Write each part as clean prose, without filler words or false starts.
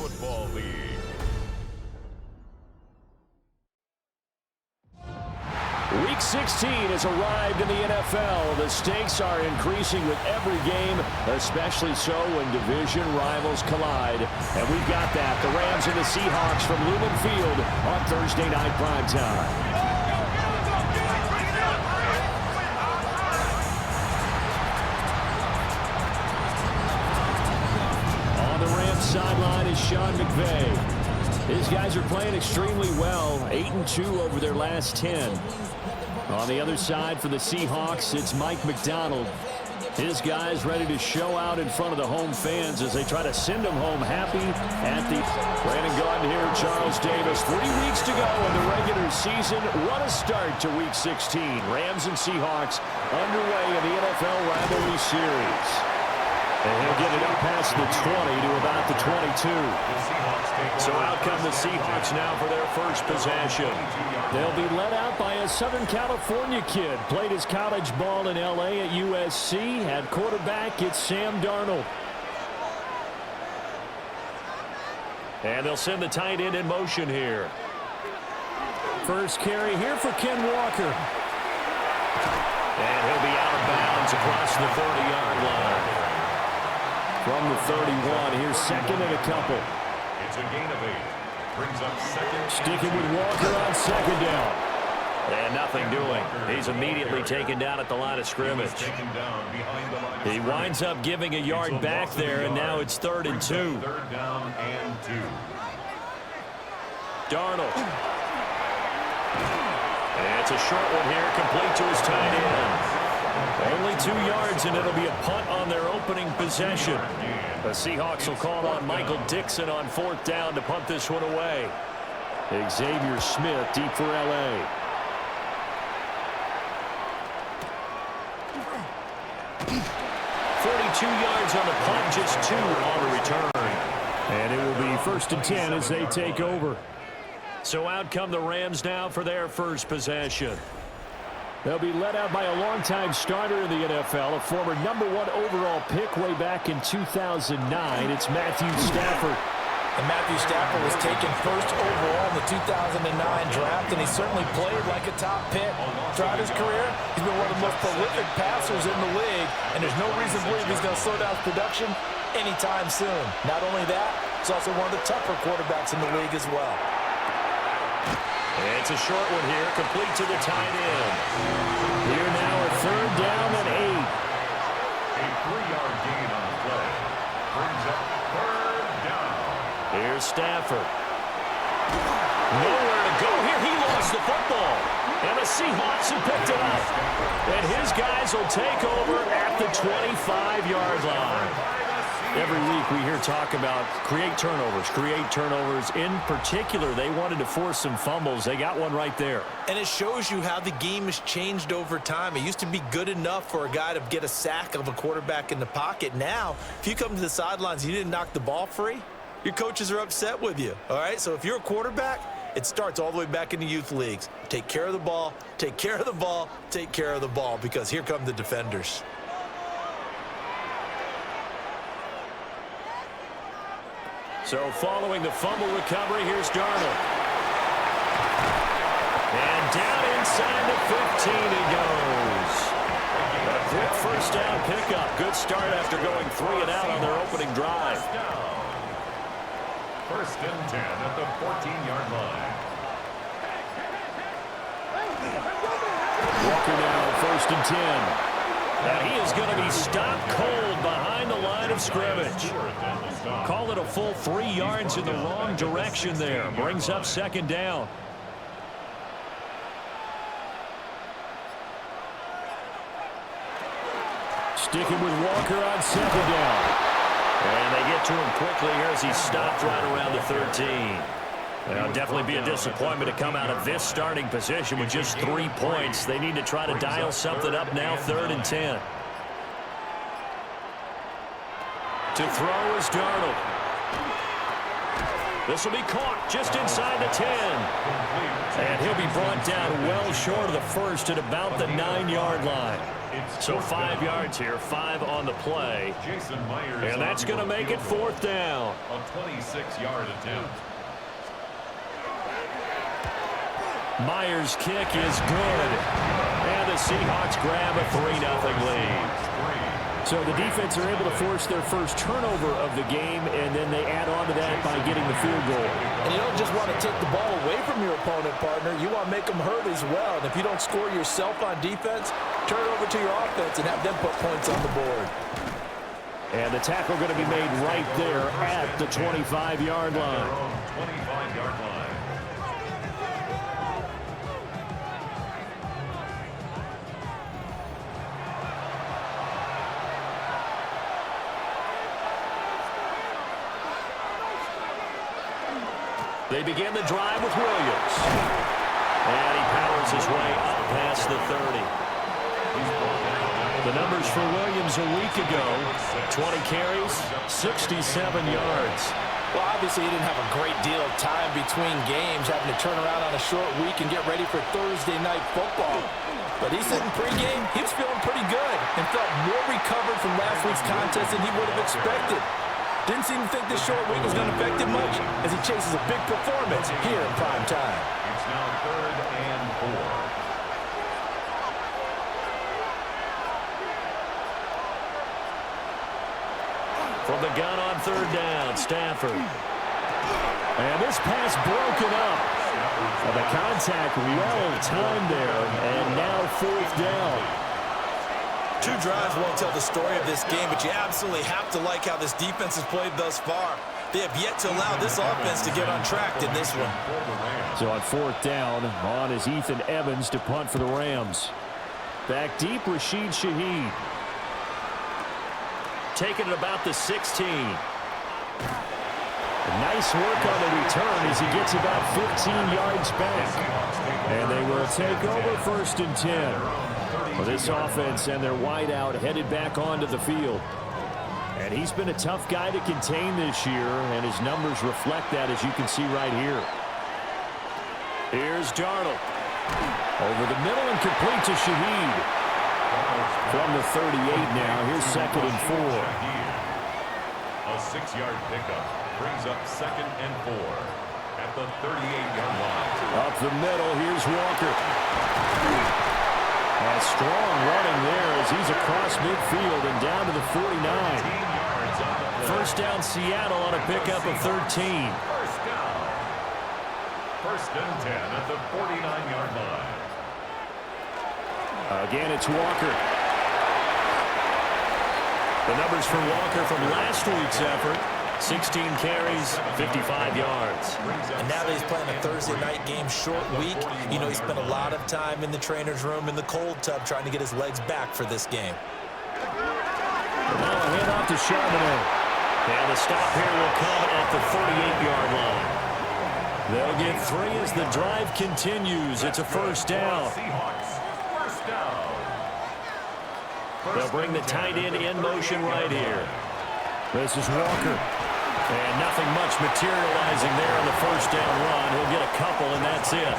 Football League. Week 16 has arrived in the NFL. The stakes are increasing with every game, especially so when division rivals collide. And we've got that. The Rams and the Seahawks from Lumen Field on Thursday night primetime. On the Rams sideline is Sean McVay. These guys are playing extremely well, 8-2 over their last 10. On the other side for the Seahawks, it's Mike McDonald. His guys ready to show out in front of the home fans as they try to send them home happy at the Brandon Gaudin here, Charles Davis. 3 weeks to go in the regular season. What a start to Week 16. Rams and Seahawks underway in the NFL rivalry series. And he'll get it up past the 20 to about the 22. So out come the Seahawks now for their first possession. They'll be led out by a Southern California kid. Played his college ball in L.A. at USC. At quarterback, it's Sam Darnold. And they'll send the tight end in motion here. First carry here for Ken Walker. And he'll be out of bounds across the 30-yard line. From the 31, here's second and a couple. It's a gain of 8. Brings up second. Sticking with Walker on second down. And nothing doing. He's immediately taken down at the line of scrimmage. He winds up giving a yard back there, and now it's 3rd and 2. 3rd down and 2. Darnold. And it's a short one here, complete to his tight end. Only 2 yards, and it'll be a punt on their opening possession. The Seahawks will call on Michael Dixon on 4th down to punt this one away. Xavier Smith deep for L.A. .42 yards on the punt, just 2 on the return. And it will be 1st and 10 as they take over. So out come the Rams now for their first possession. They'll be led out by a longtime starter in the NFL, a former #1 overall pick way back in 2009. It's Matthew Stafford. And Matthew Stafford was taken 1st overall in the 2009 draft, and he certainly played like a top pick. Throughout his career, he's been one of the most prolific passers in the league, and there's no reason to believe he's going to slow down his production anytime soon. Not only that, he's also one of the tougher quarterbacks in the league as well. It's a short one here, complete to the tight end. Here now a 3rd down and 8. A 3-yard gain on the play. Brings up 3rd down. Here's Stafford. Nowhere to go here. He lost the football. And the Seahawks have picked it up. And his guys will take over at the 25-yard line. Every week we hear talk about create turnovers. In particular, they wanted to force some fumbles. They got one right there. And it shows you how the game has changed over time. It used to be good enough for a guy to get a sack of a quarterback in the pocket. Now, if you come to the sidelines and you didn't knock the ball free, your coaches are upset with you. All right, so if you're a quarterback, it starts all the way back in the youth leagues. Take care of the ball, take care of the ball, take care of the ball, because here come the defenders. So following the fumble recovery, here's Darnold. And down inside the 15 he goes. A quick 1st down pickup. Good start after going 3 and out on their opening drive. 1st and 10 at the 14-yard line. Walker now 1st and 10. And he is going to be stopped cold behind the line of scrimmage. Call it a full 3 yards in the wrong direction there. Brings up 2nd down. Sticking with Walker on 2nd down. And they get to him quickly here as he stopped right around the 13. It'll definitely be a disappointment to come out of this starting position with just 3 points. They need to try to dial something up now, 3rd and 10. To throw is Darnold. This will be caught just inside the 10. And he'll be brought down well short of the first at about the 9-yard line. So 5 yards here, 5 on the play. And that's going to make it 4th down. A 26-yard attempt. Myers' kick is good. And the Seahawks grab a 3-0 lead. So the defense are able to force their first turnover of the game, and then they add on to that by getting the field goal. And you don't just want to take the ball away from your opponent, partner. You want to make them hurt as well. And if you don't score yourself on defense, turn it over to your offense and have them put points on the board. And the tackle going to be made right there at the 25-yard line. 25-yard line. They begin the drive with Williams. And he powers his way up past the 30. The numbers for Williams a week ago, 20 carries, 67 yards. Well, obviously he didn't have a great deal of time between games, having to turn around on a short week and get ready for Thursday night football. But he said in pregame he was feeling pretty good and felt more recovered from last week's contest than he would have expected. Didn't seem to think this short week was going to affect him much as he chases a big performance here in prime time. It's now 3rd and 4. From the gun on 3rd down, Stafford. And this pass broken up. Well, the contact well timed there, and now 4th down. 2 drives won't tell the story of this game, but you absolutely have to like how this defense has played thus far. They have yet to allow this offense to get on track in this one. So on 4th down, on is Ethan Evans to punt for the Rams. Back deep, Rashid Shaheed. Taking it about the 16. Nice work on the return as he gets about 15 yards back. And they will take over 1st and 10. Well, this offense and their wideout headed back onto the field. And he's been a tough guy to contain this year, and his numbers reflect that, as you can see right here. Here's Darnold. Over the middle and complete to Shaheed. From the 38 now, here's 2nd and 4. A 6-yard pickup brings up 2nd and 4 at the 38-yard line. Up the middle, here's Walker. A strong running there as he's across midfield and down to the 49. 1st down Seattle on a pickup of 13. 1st down. 1st and 10 at the 49-yard line. Again, it's Walker. The numbers for Walker from last week's effort. 16 carries, 55 yards. And now that he's playing a Thursday night game short week, you know he spent a lot of time in the trainer's room in the cold tub trying to get his legs back for this game. Now a handoff to Charbonnet. And the stop here will come at the 38-yard line. They'll get 3 as the drive continues. It's a 1st down. Seahawks, 1st down. They'll bring the tight end in motion right here. This is Walker. And nothing much materializing there on the 1st down run. He'll get a couple, and that's it.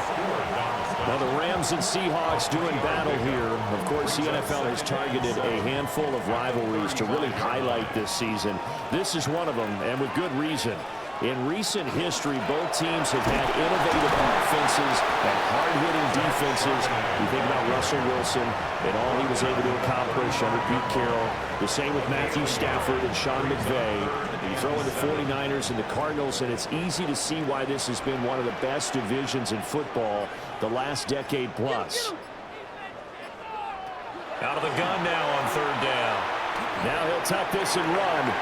Well, the Rams and Seahawks doing battle here. Of course, the NFL has targeted a handful of rivalries to really highlight this season. This is one of them, and with good reason. In recent history, both teams have had innovative offenses and hard-hitting defenses. You think about Russell Wilson and all he was able to accomplish under Pete Carroll. The same with Matthew Stafford and Sean McVay. You throw in the 49ers and the Cardinals, and it's easy to see why this has been one of the best divisions in football the last decade plus. Out of the gun now on 3rd down. Now he'll tuck this and run.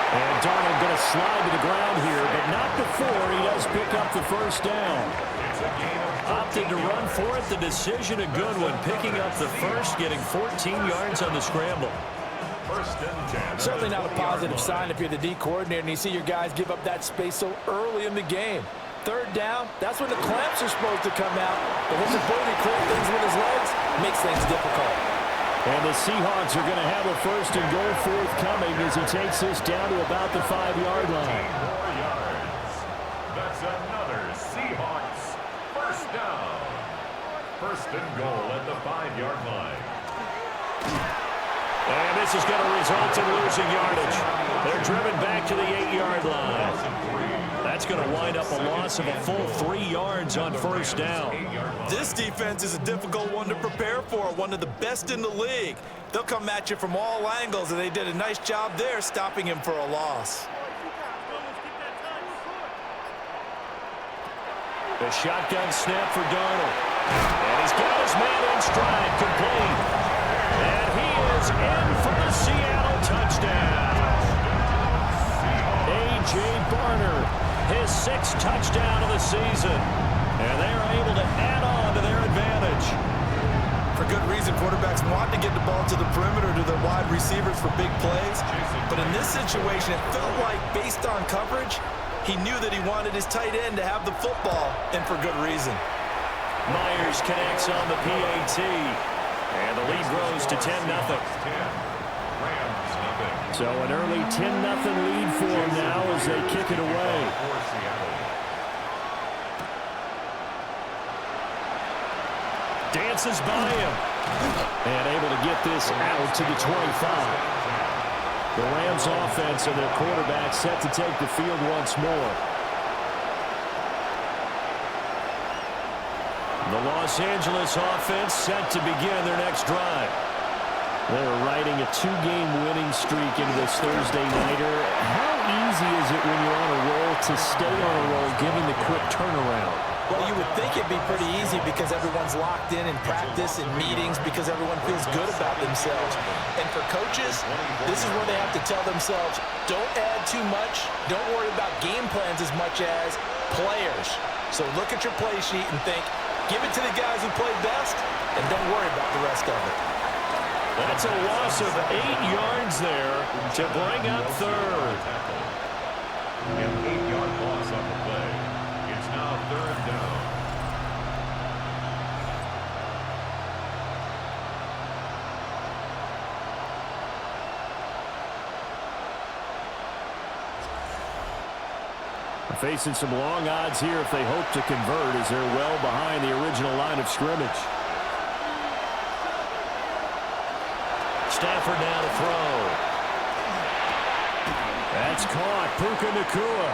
And Darnold going to slide to the ground here, but not before he does pick up the 1st down. Opted to run for it. The decision a good one. Picking up the first, getting 14 yards on the scramble. Certainly not a positive sign if you're the D coordinator and you see your guys give up that space so early in the game. 3rd down, that's when the clamps are supposed to come out. But his ability to clear things with his legs makes things difficult. And the Seahawks are going to have a 1st and goal forthcoming as he takes this down to about the 5-yard line. First and goal at the 5-yard line. And this is going to result in losing yardage. They're driven back to the 8-yard line. That's going to wind up a loss of a full 3 yards on first down. This defense is a difficult one to prepare for, one of the best in the league. They'll come at you from all angles, and they did a nice job there stopping him for a loss. The shotgun snap for Darnold. And he's got his man in stride, complete. And he is in for the Seattle touchdown. A.J. Barner, his 6th touchdown of the season. And they are able to add on to their advantage. For good reason, quarterbacks want to get the ball to the perimeter to their wide receivers for big plays. But in this situation, it felt like, based on coverage, he knew that he wanted his tight end to have the football, and for good reason. Myers connects on the PAT. And the lead grows to 10-0. So an early 10-0 lead for them now as they kick it away. Dances by him. And able to get this out to the 25. The Rams offense and their quarterback set to take the field once more. The Los Angeles offense set to begin their next drive. They're riding a 2-game winning streak into this Thursday nighter. How easy is it when you're on a roll to stay on a roll, giving the quick turnaround? Well, you would think it'd be pretty easy because everyone's locked in practice and meetings because everyone feels good about themselves. And for coaches, this is where they have to tell themselves, don't add too much, don't worry about game plans as much as players. So look at your play sheet and think, give it to the guys who played best, and don't worry about the rest of it. That's a loss of 8 yards there to bring up third. An 8-yard loss on the play. It's now 3rd down. Facing some long odds here if they hope to convert as they're well behind the original line of scrimmage. Stafford now to throw. That's caught. Puka Nacua.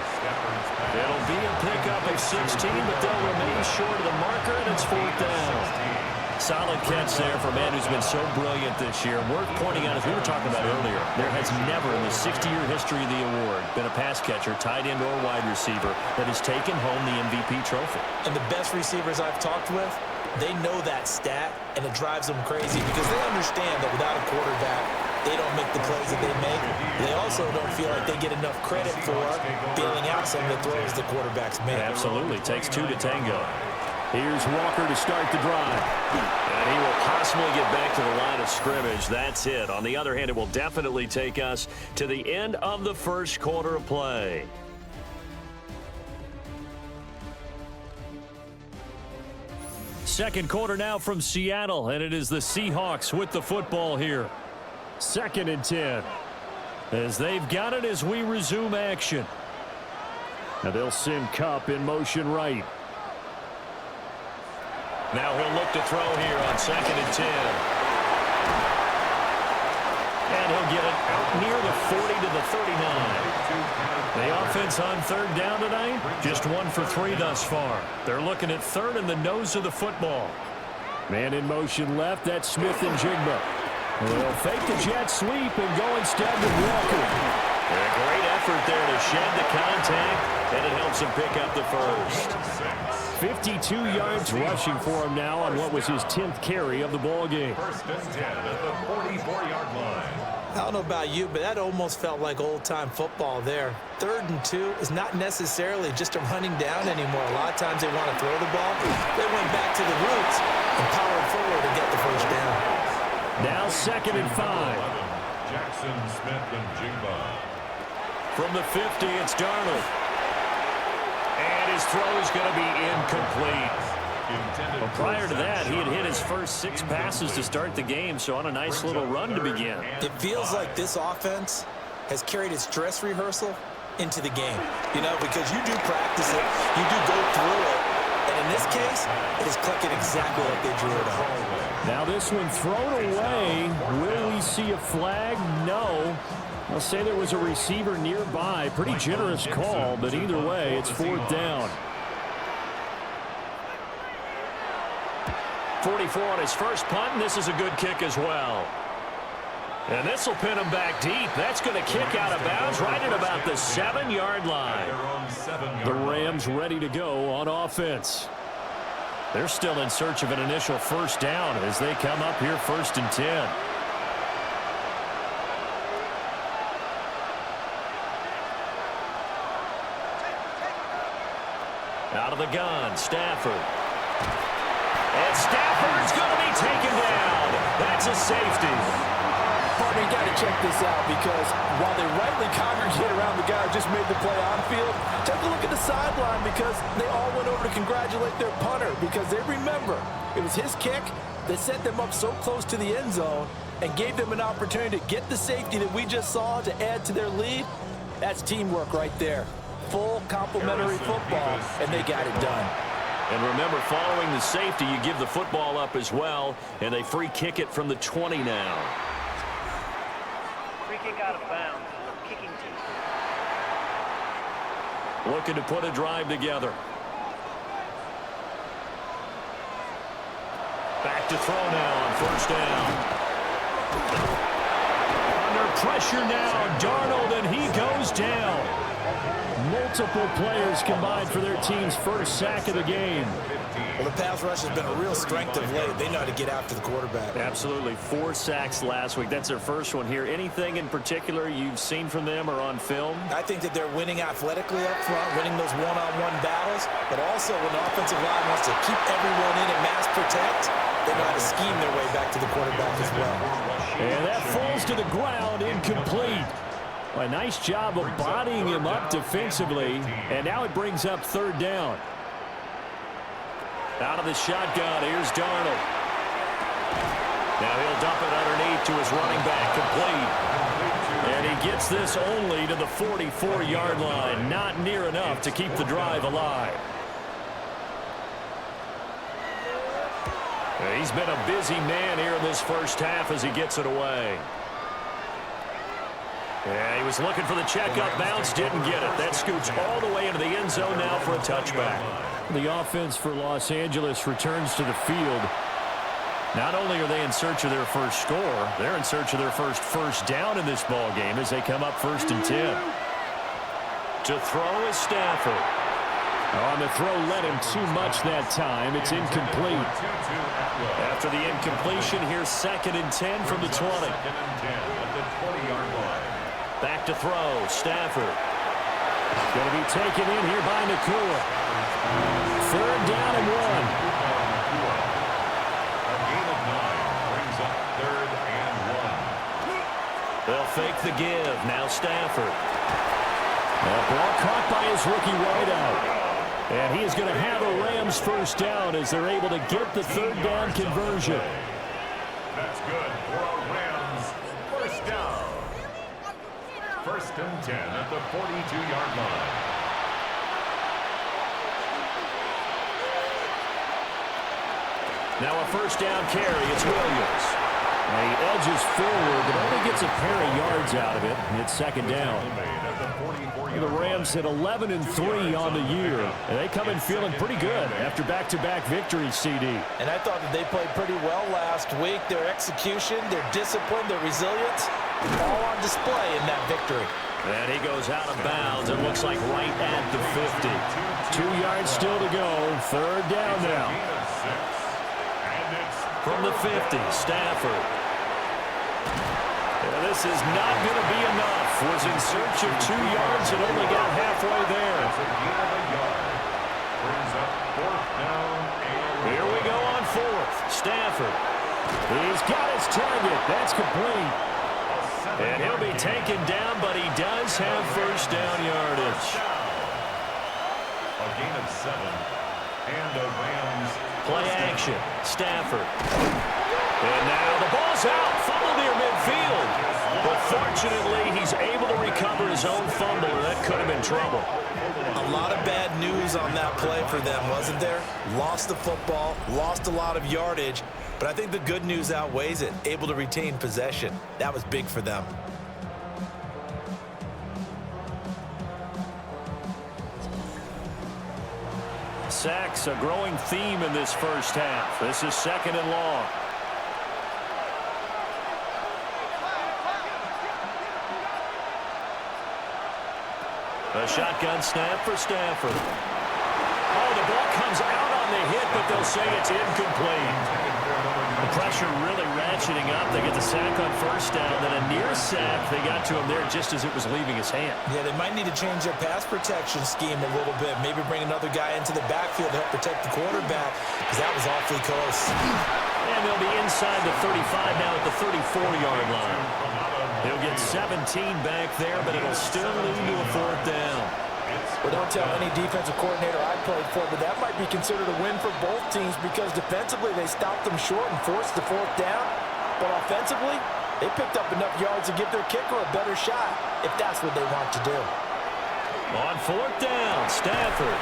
It'll be a pickup of 16, but they'll remain short of the marker, and it's 4th down. Solid catch there for a man who's been so brilliant this year. Worth pointing out, as we were talking about earlier, there has never in the 60-year history of the award been a pass catcher, tight end, or wide receiver that has taken home the MVP trophy. And the best receivers I've talked with, they know that stat, and it drives them crazy because they understand that without a quarterback, they don't make the plays that they make. They also don't feel like they get enough credit for bailing out some of the throws the quarterbacks make. Absolutely. Takes 2 to tango. Here's Walker to start the drive. And he will possibly get back to the line of scrimmage. That's it. On the other hand, it will definitely take us to the end of the first quarter of play. Second quarter now from Seattle, and it is the Seahawks with the football here. 2nd and 10. As they've got it as we resume action. Now they'll send Kupp in motion right. Now he'll look to throw here on 2nd and 10. And he'll get it out near the 40 to the 39. The offense on 3rd down tonight, just 1 for 3 thus far. They're looking at 3rd in the nose of the football. Man in motion left, that's Smith-Njigba. They'll fake the jet sweep and go instead with Walker. A great effort there to shed the contact, and it helps him pick up the first. 52 yards rushing for him now on what was his 10th carry of the ball game. 1st and 10 at the 44-yard line. I don't know about you, but that almost felt like old-time football there. 3rd and 2 is not necessarily just a running down anymore. A lot of times they want to throw the ball. They went back to the roots and powered forward to get the first down. Now 2nd and 5. Jackson Smith-Njigba. From the 50, it's Darnold. And his throw is going to be incomplete. Well, prior to that, he had hit his first 6 passes to start the game, so on a nice little run to begin. It feels like this offense has carried its dress rehearsal into the game. You know, because you do practice it, you do go through it, and it in this case, it is clicking exactly like they drew it up. Now this one thrown away. Will we see a flag? No. I'll say there was a receiver nearby. Pretty generous call, but either way, it's 4th down. 44 on his first punt, and this is a good kick as well. And this will pin him back deep. That's going to kick out of bounds right at about the 7-yard line. The Rams ready to go on offense. They're still in search of an initial first down as they come up here 1st and 10. Out of the gun, Stafford. And Stafford's going to be taken down. That's a safety. Partner, you got to check this out because while they rightly congregate around the guy who just made the play on field, take a look at the sideline because they all went over to congratulate their punter because they remember it was his kick that set them up so close to the end zone and gave them an opportunity to get the safety that we just saw to add to their lead. That's teamwork right there. Full complementary football, and they got it done. And remember, following the safety, you give the football up as well, and they free kick it from the 20 now. Free kick out of bounds. Kicking team. Looking to put a drive together. Back to throw now on 1st down. Under pressure now, Darnold, and he goes down. Multiple players combined for their team's first sack of the game. Well, the pass rush has been a real strength of late. They know how to get after the quarterback. Absolutely. 4 sacks last week. That's their first one here. Anything in particular you've seen from them or on film? I think that they're winning athletically up front, winning those one-on-one battles, but also when the offensive line wants to keep everyone in and mass protect, they know how to scheme their way back to the quarterback as well. And that falls to the ground, incomplete. A nice job of bodying him up defensively, and now it brings up 3rd down. Out of the shotgun, here's Darnold. Now he'll dump it underneath to his running back, complete. And he gets this only to the 44-yard line. Not near enough to keep the drive alive. He's been a busy man here in this first half as he gets it away. Yeah, he was looking for the checkup bounce, didn't get it. That scoots all the way into the end zone now for a touchback. The offense for Los Angeles returns to the field. Not only are they in search of their first score, they're in search of their first down in this ball game as they come up 1st and 10. To throw is Stafford. On the throw, led him too much that time. It's incomplete. After the incompletion, here's 2nd and 10 from the 20. Back to throw, Stafford. Going to be taken in here by Nakua. 3rd down and 1. A gain of 9 brings up 3rd and 1. They'll fake the give. Now Stafford. That ball caught by his rookie wideout. And he is going to have a Rams first down as they're able to get the 3rd down conversion. That's good for a Rams first down. 1st and 10 at the 42-yard line. Now a first down carry. It's Williams. And he edges forward, but only gets a pair of yards out of it. And it's 2nd down. The Rams hit 11-3 on the year. And they come in feeling pretty good after back-to-back victories, CD. And I thought that they played pretty well last week. Their execution, their discipline, their resilience, all on display in that victory. And he goes out of bounds. It looks like right at the 50. 2 yards still to go. 3rd down now. From the 50, Stafford. And this is not going to be enough. Was in search of 2 yards and only got halfway there. Here we go on 4th. Stafford. He's got his target. That's complete. And he'll be taken down, but he does have first down yardage. A gain of 7. And the Rams. Play action. Stafford. And now the ball's out. Fumble near midfield. But fortunately, he's able to recover his own fumble, or that could have been trouble. A lot of bad news on that play for them, wasn't there? Lost the football, lost a lot of yardage, but I think the good news outweighs it. Able to retain possession. That was big for them. Sacks, a growing theme in this first half. This is 2nd and long. A shotgun snap for Stafford. Oh, the ball comes out on the hit, but they'll say it's incomplete. The pressure really ratcheting up. They get the sack on 1st down, then a near sack. They got to him there just as it was leaving his hand. Yeah, they might need to change their pass protection scheme a little bit. Maybe bring another guy into the backfield to help protect the quarterback, because that was awfully close. And they'll be inside the 35 now at the 34-yard line. He'll get 17 back there, but it'll still lead to a 4th down. Well, don't tell any defensive coordinator I played for, but that might be considered a win for both teams because defensively they stopped them short and forced the 4th down. But offensively, they picked up enough yards to give their kicker a better shot if that's what they want to do. On 4th down, Stafford.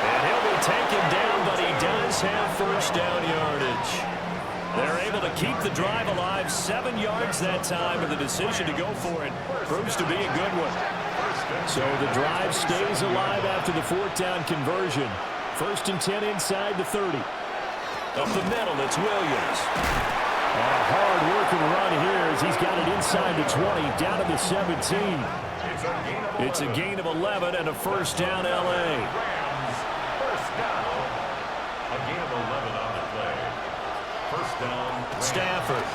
And he'll be taken down, but he does have 1st down yardage. They're able to keep the drive alive, 7 yards that time, and the decision to go for it proves to be a good one. So the drive stays alive after the 4th down conversion. 1st and 10 inside the 30. Up the middle, it's Williams. And a hard-working run here as he's got it inside the 20, down to the 17. It's a gain of 11 and a 1st down, L.A. First down. A gain of 11 on the play. 1st down. Stafford.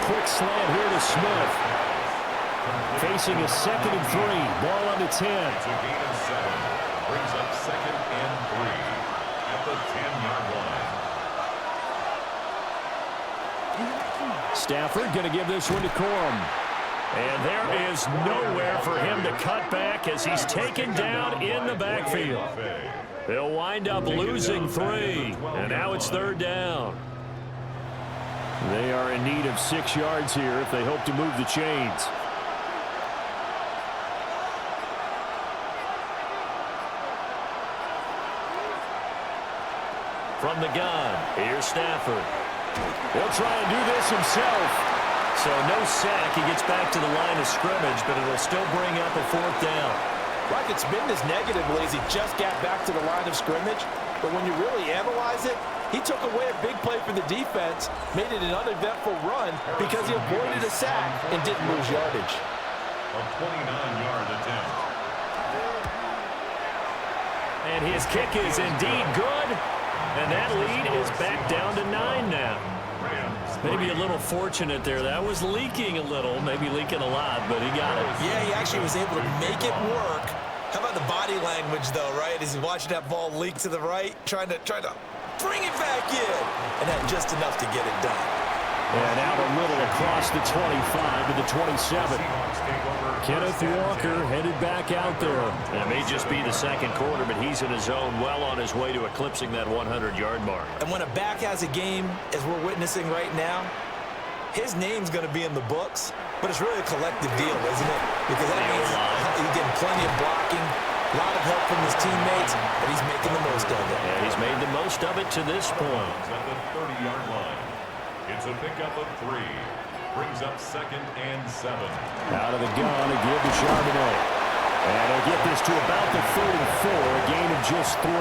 Quick slant here to Smith. Facing a 2nd and 3. Ball on the 10. It's a gain of 7. Brings up 2nd and 3 at the 10-yard line. Stafford going to give this one to Corum. And there is nowhere for him to cut back as he's taken down in the backfield. They'll wind up losing 3. And now it's 3rd down. They are in need of 6 yards here if they hope to move the chains. From the gun, here's Stafford. He'll try and do this himself. So no sack. He gets back to the line of scrimmage, but it'll still bring up a 4th down. Rockets spin this negatively as he just got back to the line of scrimmage. But when you really analyze it, he took away a big play for the defense, made it an uneventful run because he avoided a sack and didn't lose yardage. A 29-yard attempt. And his kick is indeed good. And that lead is back down to 9 now. Maybe a little fortunate there. That was leaking a little, maybe leaking a lot, but he got it. Yeah, he actually was able to make it work. How about the body language, though, right? As he's watching that ball leak to the right, trying to bring it back in. And had just enough to get it done. And out a little across the 25 to the 27. Kenneth Walker headed back out there. And it may just be the 2nd quarter, but he's in his zone, well on his way to eclipsing that 100-yard mark. And when a back has a game, as we're witnessing right now, his name's going to be in the books, but it's really a collective deal, isn't it? Because that means he's getting plenty of blocking, a lot of help from his teammates, and he's making the most of it. And he's made the most of it to this point. At the 30-yard line. It's a pickup of 3. Brings up 2nd and 7. Out of the gun to give to Charbonnet. And they'll get this to about the 34, a gain of just 3.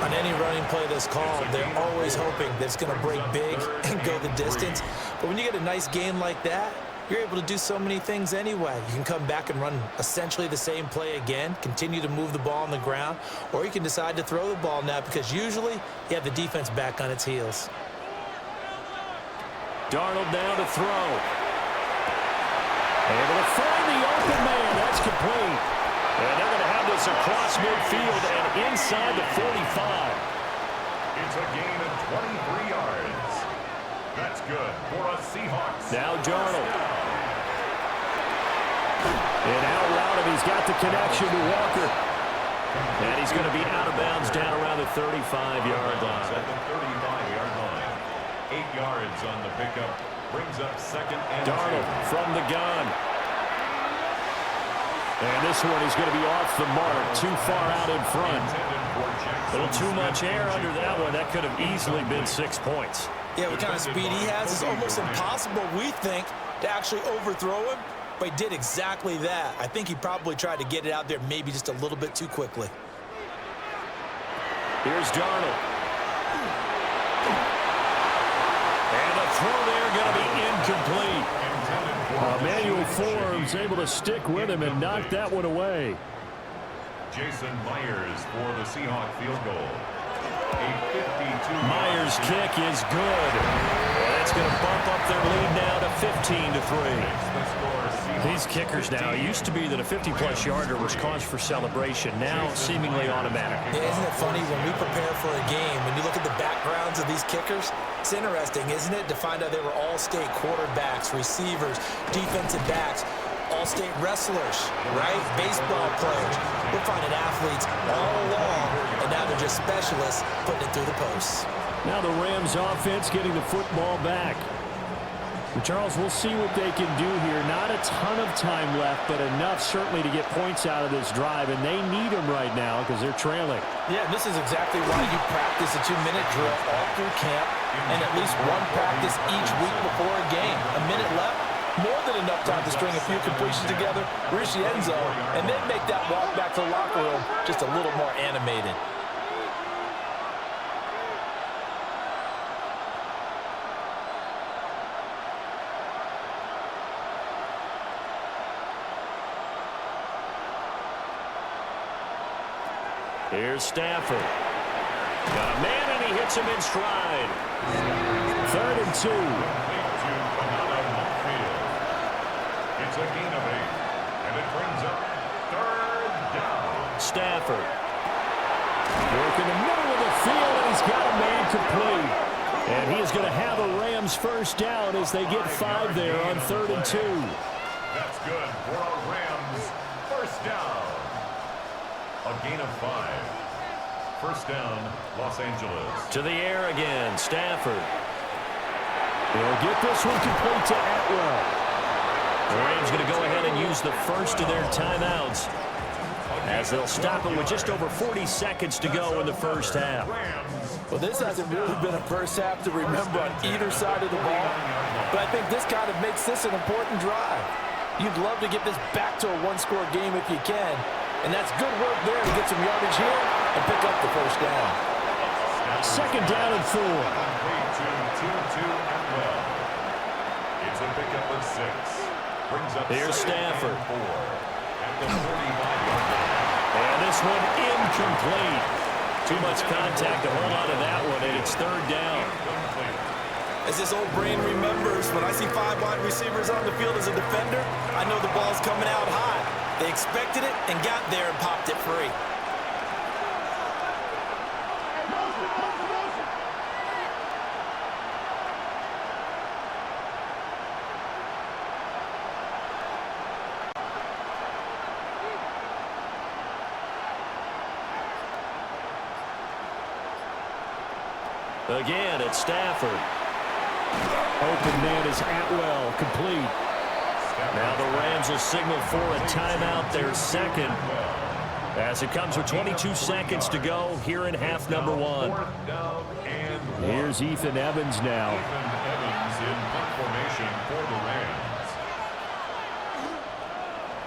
On any running play that's called, they're always hoping that it's going to break big and go the distance. But when you get a nice gain like that, you're able to do so many things anyway. You can come back and run essentially the same play again, continue to move the ball on the ground, or you can decide to throw the ball now because usually you have the defense back on its heels. Darnold down to throw. Able to find the open man. That's complete. And they're going to have this across midfield and inside the 45. It's a gain of 23 yards. That's good for a Seahawks. Now Darnold. And out loud, and he's got the connection to Walker. And he's going to be out of bounds down around the 35-yard line. At the 35-yard line. 8 yards on the pickup. Brings up 2nd and 2. Darnold from the gun. And this one is going to be off the mark, too far out in front. A little too much air under that one. That could have easily been 6 points. Yeah, what kind of speed he has is almost impossible, we think, to actually overthrow him. But he did exactly that. I think he probably tried to get it out there maybe just a little bit too quickly. Here's Darnold. And the throw there going to be incomplete. Emmanuel Forbes able to stick with him and knock that one away. Jason Myers for the Seahawks field goal. A 52. Myers' kick is good. And it's going to bump up their lead now to 15-3. These kickers now, it used to be that a 50-plus yarder was cause for celebration. Now, seemingly automatic. Yeah, isn't it funny when we prepare for a game, when you look at the backgrounds of these kickers, it's interesting, isn't it, to find out they were all-state quarterbacks, receivers, defensive backs, all-state wrestlers, right? Baseball players. We're finding athletes all along, and now they're just specialists putting it through the posts. Now the Rams offense getting the football back. But Charles, we'll see what they can do here. Not a ton of time left, but enough certainly to get points out of this drive, and they need them right now because they're trailing. Yeah, this is exactly why you practice a 2-minute drill all through camp and at least one practice each week before a game. A minute left, more than enough time to string a few completions together, reach the end zone, and then make that walk back to the locker room just a little more animated. Here's Stafford. Got a man, and he hits him in stride. 3rd and 2. It's a gain of 8, and it brings up 3rd down. Stafford. Work in the middle of the field, and he's got a man complete. And he is going to have a Rams first down as they get 5 there on 3rd and 2. That's good for a Rams first down. A gain of 5. First down, Los Angeles. To the air again, Stafford. They'll get this one complete to Atwell. The Rams going to go ahead and use the first of their timeouts as they'll stop it with just over 40 seconds to go in the first half. Well, this hasn't really been a first half to remember on either side of the ball, but I think this kind of makes this an important drive. You'd love to get this back to a one-score game if you can, and that's good work there to get some yardage here and pick up the first down. 2nd down and 4. It's a pickup of 6. Brings up Here's Stafford. At the 45-yard line. And this one incomplete. Too much contact to hold on to that one, and it's 3rd down. As this old brain remembers, when I see 5 wide receivers on the field as a defender, I know the ball's coming out high. They expected it and got there and popped it free. Again, it's Stafford. Open man is Atwell, complete. Now the Rams will signal for a timeout, their second, as it comes with 22 seconds to go here in half number 1. Here's Ethan Evans now. Ethan Evans in punt formation for the Rams.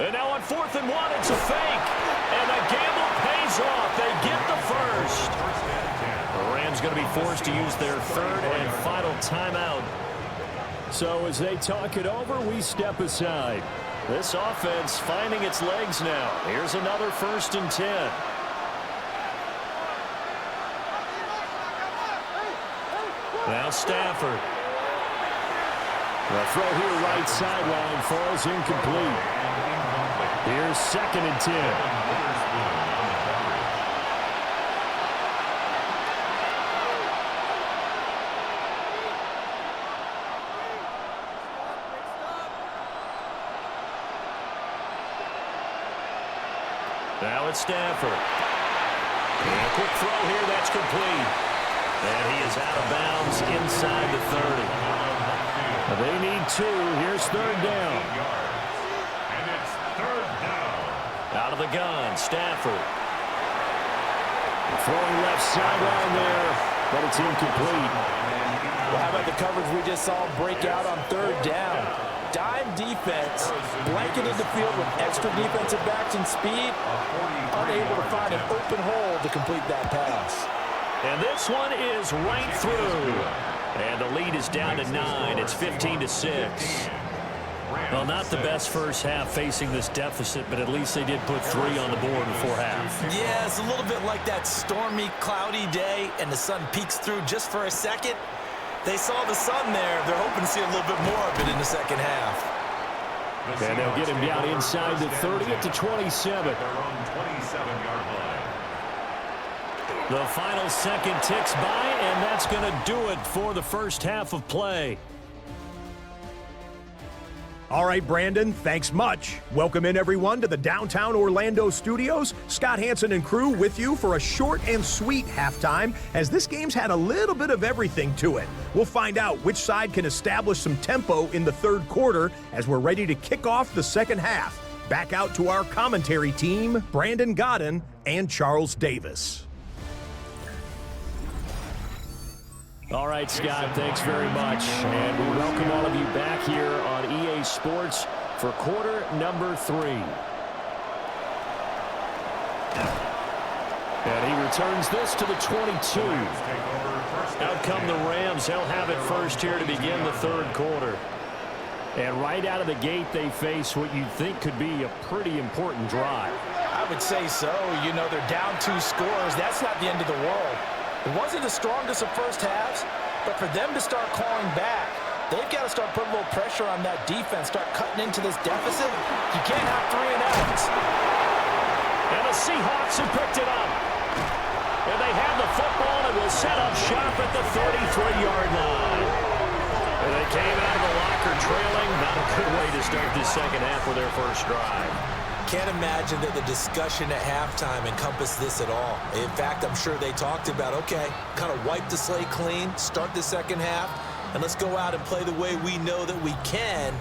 And now on 4th and 1, it's a fake. And the gamble pays off. They get the first. The Rams going to be forced to use their 3rd and final timeout. So as they talk it over, we step aside. This offense finding its legs now. Here's another 1st and 10. Now Stafford. The throw here right sideline falls incomplete. Here's 2nd and 10. Now it's Stafford. And a quick throw here, that's complete. And he is out of bounds inside the 30. They need 2. Here's 3rd down. And it's 3rd down. Out of the gun, Stafford. Throwing left sideline there, but it's incomplete. Well, how about the coverage we just saw break out on third down? Dime defense, blanketed the field with extra defensive backs and speed, unable to find an open hole to complete that pass. And this one is right through. And the lead is down to 9. It's 15-6. Well, not the best first half facing this deficit, but at least they did put 3 on the board before half. Yeah, it's a little bit like that stormy, cloudy day, and the sun peeks through just for a second. They saw the sun there. They're hoping to see a little bit more of it in the second half. And they'll get him down inside the 30 at the 27. Their own 27-yard line. The final second ticks by, and that's going to do it for the first half of play. All right, Brandon, thanks much. Welcome in, everyone, to the downtown Orlando studios. Scott Hansen and crew with you for a short and sweet halftime, as this game's had a little bit of everything to it. We'll find out which side can establish some tempo in the third quarter as we're ready to kick off the second half. Back out to our commentary team, Brandon Godden and Charles Davis. All right, Scott, thanks very much. And we welcome all of you back here on EA Sports for quarter number 3. And he returns this to the 22. Out come the Rams. They'll have it first here to begin the third quarter. And right out of the gate, they face what you'd think could be a pretty important drive. I would say so. You know, they're down 2 scores. That's not the end of the world. It wasn't the strongest of first halves, but for them to start clawing back, they've got to start putting a little pressure on that defense, start cutting into this deficit. You can't have 3 and outs. And the Seahawks have picked it up. And they have the football and will set up shop at the 33-yard line. And they came out of the locker trailing. Not a good way to start this second half with their first drive. Can't imagine that the discussion at halftime encompassed this at all. In fact, I'm sure they talked about, okay, kind of wipe the slate clean, start the second half, and let's go out and play the way we know that we can.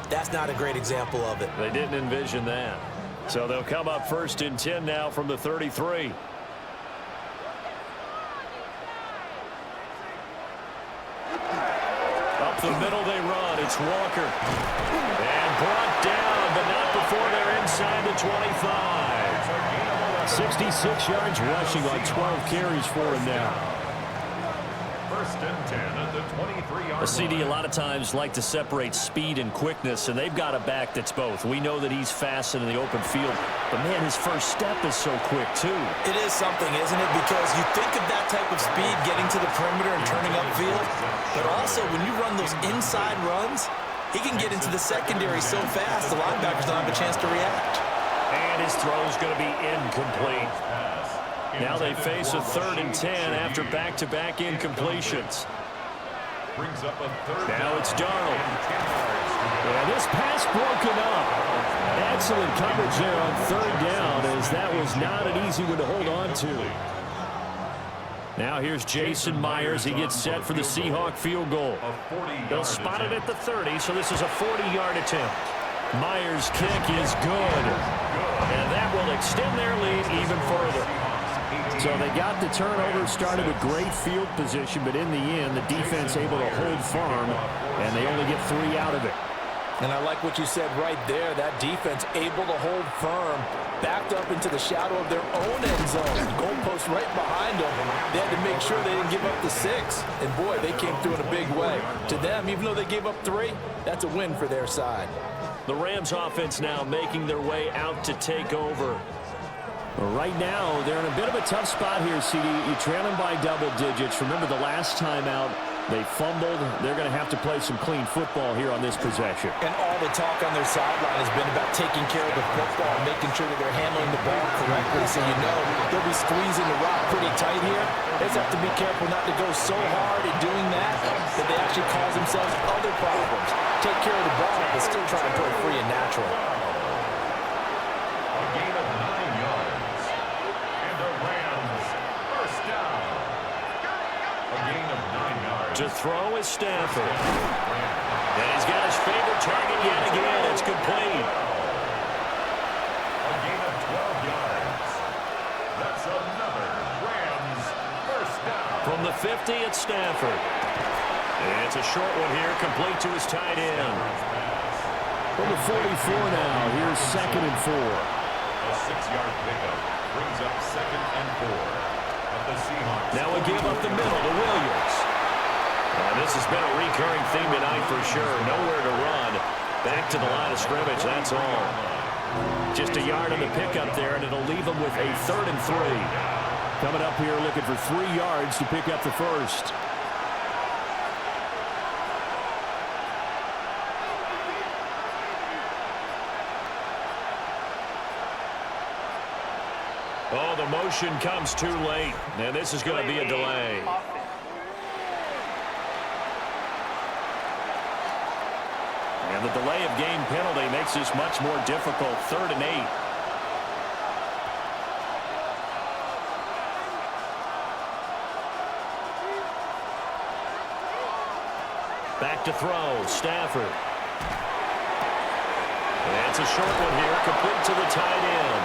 That's not a great example of it. They didn't envision that. So they'll come up first and 10 now from the 33. Up the middle they run. It's Walker. And brought down, but not before they're inside the 25. 66 yards rushing on 12 carries for him now. First and 10 at the 23-yard line. A CD a lot of times like to separate speed and quickness, and they've got a back that's both. We know that he's fast in the open field, but man, his first step is so quick too. It is something, isn't it? Because you think of that type of speed getting to the perimeter and turning upfield, but also when you run those inside runs, he can get into the secondary so fast the linebackers don't have a chance to react. And his throw is going to be incomplete. Now they face a 3rd and 10 after back-to-back incompletions. Brings up a third. Now it's Darnold. And this pass broken up. Excellent coverage there on 3rd down, as that was not an easy one to hold on to. Now here's Jason Myers. He gets set for the Seahawk field goal. They'll spot it at the 30, so this is a 40-yard attempt. Myers' kick is good. And that will extend their lead even further. So they got the turnover, started with great field position, but in the end, the defense able to hold firm, and they only get 3 out of it. And I like what you said right there. That defense able to hold firm, backed up into the shadow of their own end zone. Goalpost right behind them. They had to make sure they didn't give up the 6. And boy, they came through in a big way. To them, even though they gave up 3, that's a win for their side. The Rams offense now making their way out to take over. Right now, they're in a bit of a tough spot here, CD. You trail them by double digits. Remember the last time out, they fumbled. They're going to have to play some clean football here on this possession. And all the talk on their sideline has been about taking care of the football, making sure that they're handling the ball correctly. So you know they'll be squeezing the rock pretty tight here. They just have to be careful not to go so hard in doing that they actually cause themselves other problems. Take care of the ball, but still try to play free and natural. A gain of 9 yards. And the Rams first down. A gain of 9 yards. To throw is Stafford. And he's got his favorite target yet again. It's complete. A gain of From the 50, it's Stafford. It's a short one here, complete to his tight end. From the 44 now, here's 2nd and 4. A 6-yard pickup brings up 2nd and 4 at the Seahawks. Now we give up the middle to Williams. This has been a recurring theme tonight for sure. Nowhere to run. Back to the line of scrimmage, that's all. Just a yard on the pickup there, and it'll leave them with a 3rd and 3. Coming up here looking for 3 yards to pick up the first. Oh, the motion comes too late, and this is going to be a delay. And the delay of game penalty makes this much more difficult. 3rd and 8. Back to throw, Stafford. That's a short one here, complete to the tight end.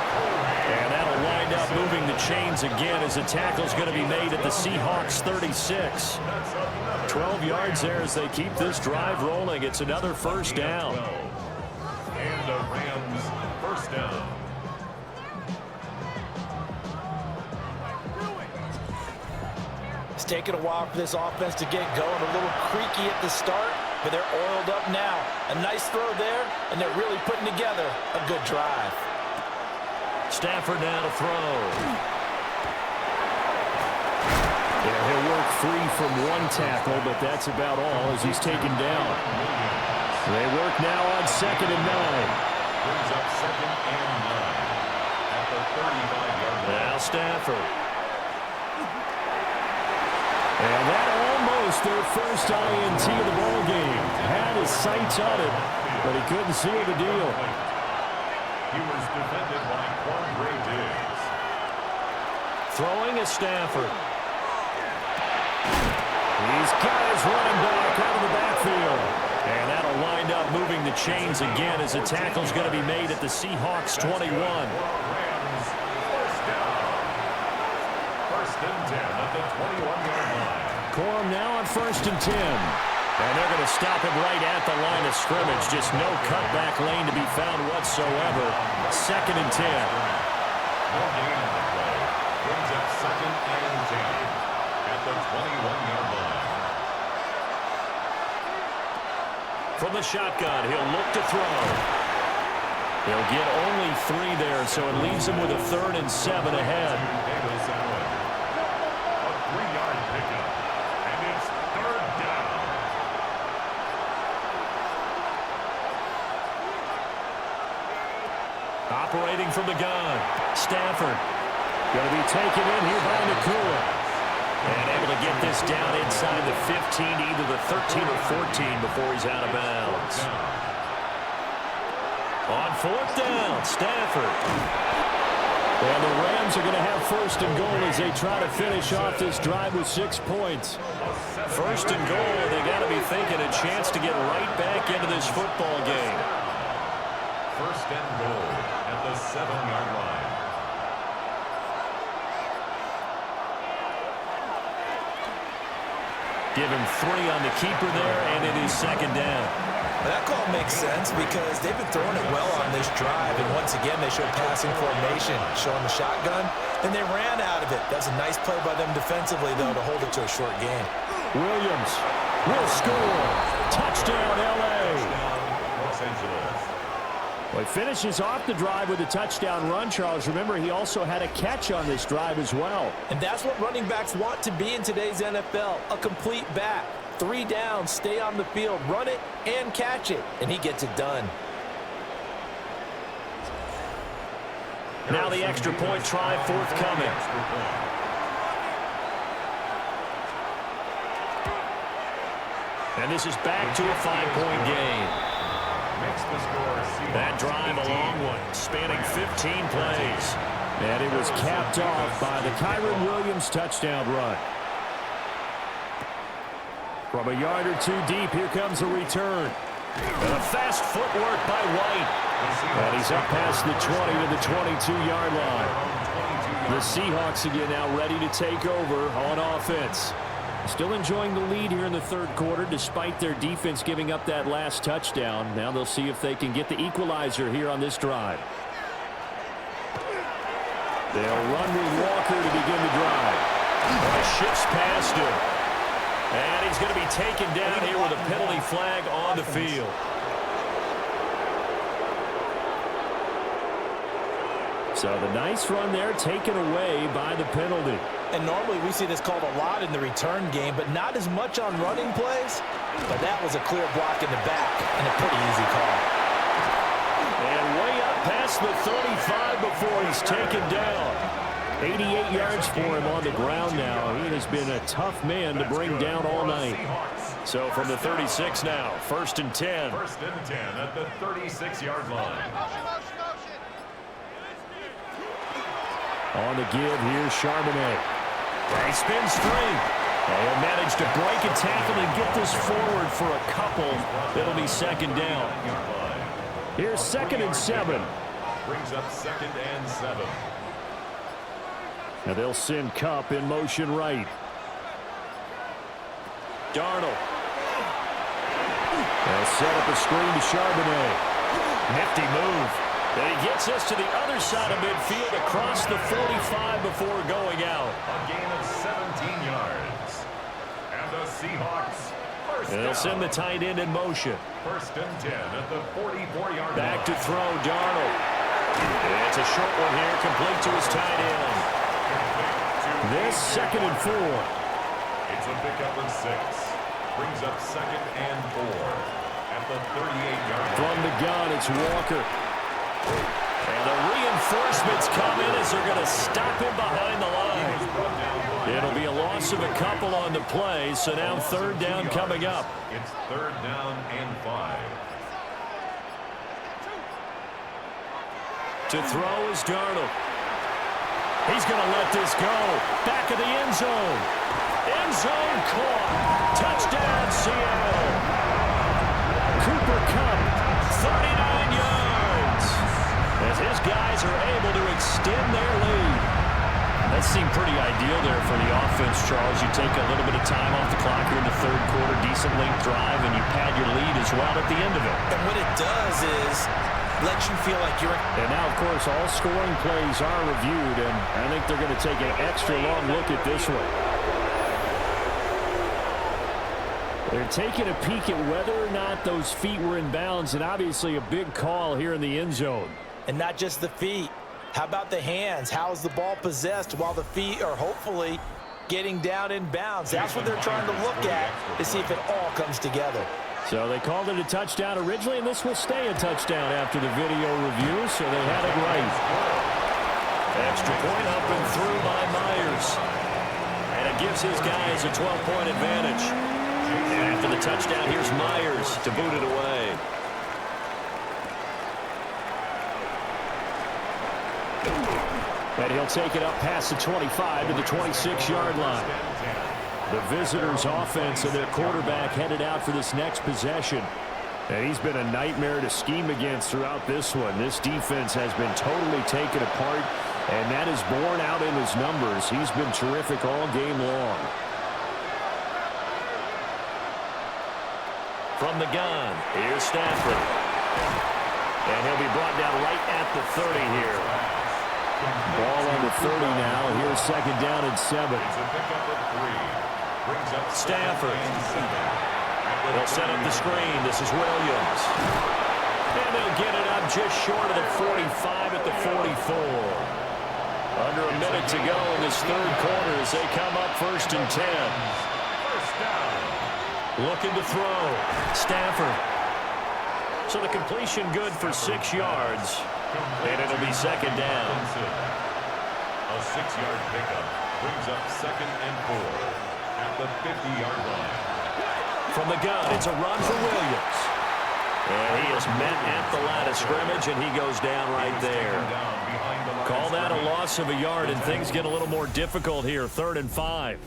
And that'll wind up moving the chains again as the tackle's going to be made at the Seahawks 36. 12 yards there as they keep this drive rolling. It's another first down. And the Rams first down. It's taken a while for this offense to get going. A little creaky at the start, but they're oiled up now. A nice throw there, and they're really putting together a good drive. Stafford now to throw. Yeah, he'll work free from one tackle, but that's about all as he's taken down. They work now on 2nd and 9. Brings up 2nd and 9 at the 35-yard line. Now Stafford. And that almost their first INT of the ball game. Had his sights on it, but he couldn't seal the deal. He was defended by Quandre Diggs. Throwing is Stafford. He's got his running back out of the backfield. And that'll wind up moving the chains again as the tackle's going to be made at the Seahawks 21. Rams first down. 1st and 10 at the 21-yard line. Corum now on 1st and 10. And they're going to stop him right at the line of scrimmage. Just no cutback lane to be found whatsoever. 2nd and 10. No gain on the play. Brings up 2nd and 10 at the 21-yard line. From the shotgun, he'll look to throw. He'll get only 3 there, so it leaves him with a 3rd and 7 ahead. Davis Allen. A 3-yard pickup. And it's 3rd down. Operating from the gun, Stafford. Going to be taken in here by Nakua. And able to get this down inside the 15, either the 13 or 14 before he's out of bounds. On 4th down, Stafford. And the Rams are going to have 1st and goal as they try to finish off this drive with 6 points. 1st and goal, they got to be thinking a chance to get right back into this football game. 1st and goal at the 7-yard line. Give him 3 on the keeper there, and it is 2nd down. That call makes sense because they've been throwing it well on this drive, and once again they showed passing formation, showing the shotgun, and they ran out of it. That's a nice play by them defensively, though, to hold it to a short game. Williams will score. Touchdown, L.A. Los Angeles. Well, he finishes off the drive with a touchdown run, Charles. Remember, he also had a catch on this drive as well. And that's what running backs want to be in today's NFL, a complete back. 3 down, stay on the field, run it, and catch it. And he gets it done. Now the extra point try forthcoming. And this is back to a 5-point game. That drive a long one, spanning 15 plays. And it was capped off by the Kyren Williams touchdown run. From a yard or 2 deep, here comes a return. And a fast footwork by White. And he's up past the 20 to the 22-yard line. The Seahawks again now ready to take over on offense. Still enjoying the lead here in the third quarter despite their defense giving up that last touchdown. Now they'll see if they can get the equalizer here on this drive. They'll run with Walker to begin the drive. Shifts past him. And he's going to be taken down here with a penalty flag on the field. So the nice run there taken away by the penalty. And normally we see this called a lot in the return game, but not as much on running plays. But that was a clear block in the back and a pretty easy call. And way up past the 35 before he's taken down. 88 yards for him on the ground now. He has been a tough man to bring down all night. So from the 36 now, 1st and 10. 1st and 10 at the 36-yard line. On the give, here's Charbonnet. He spins free. They'll manage to break a tackle and get this forward for a couple. It'll be 2nd down. Here's 2nd and 7. Brings up 2nd and 7. Now they'll send Kupp in motion right. Darnold. They'll set up a screen to Charbonnet. Nifty move. And he gets us to the other side of midfield across the 45 before going out. A gain of 17 yards. And the Seahawks first down. They'll send the tight end in motion. 1st and 10 at the 44-yard line. Back to throw, Darnold. It's a short one here, complete to his tight end. This 2nd and 4. It's a pickup of 6. Brings up 2nd and 4 at the 38-yard line. From the gun, it's Walker. And the reinforcements come in as they're going to stop him behind the line. It'll be a loss of a couple on the play, so now 3rd down coming up. It's 3rd down and 5. To throw is Darnold. He's going to let this go. Back of the end zone. End zone caught. Touchdown, Seattle. Cooper Kupp, 39 yards. As his guys are able to extend their lead. That seemed pretty ideal there for the offense, Charles. You take a little bit of time off the clock here in the third quarter, decent length drive, and you pad your lead as well at the end of it. And what it does is lets you feel like you're... And now, of course, all scoring plays are reviewed, and I think they're going to take an extra long look at this one. They're taking a peek at whether or not those feet were in bounds, and obviously a big call here in the end zone. And not just the feet. How about the hands? How is the ball possessed while the feet are hopefully getting down in bounds? That's what they're trying to look at to see if it all comes together. So they called it a touchdown originally, and this will stay a touchdown after the video review, so they had it right. Extra point up and through by Myers. And it gives his guys a 12-point advantage. And after the touchdown, here's Myers to boot it away. And he'll take it up past the 25 to the 26-yard line. The visitors' offense and their quarterback headed out for this next possession. And he's been a nightmare to scheme against throughout this one. This defense has been totally taken apart, and that is borne out in his numbers. He's been terrific all game long. From the gun, here's Stafford. And he'll be brought down right at the 30 here. Ball on the 30 now. Here's 2nd down and 7. Stafford. They'll set up the screen. This is Williams. And they'll get it up just short of the 45 at the 44. Under a minute to go in this third quarter as they come up 1st and 10. Looking to throw. Stafford. So the completion good for 6 yards. And it'll be 2nd down. A 6-yard pickup brings up 2nd and 4 at the 50-yard line. From the gun, it's a run for Williams. And he is met at the line of scrimmage, and he goes down right there. Call that a loss of a yard, and things get a little more difficult here. 3rd and 5.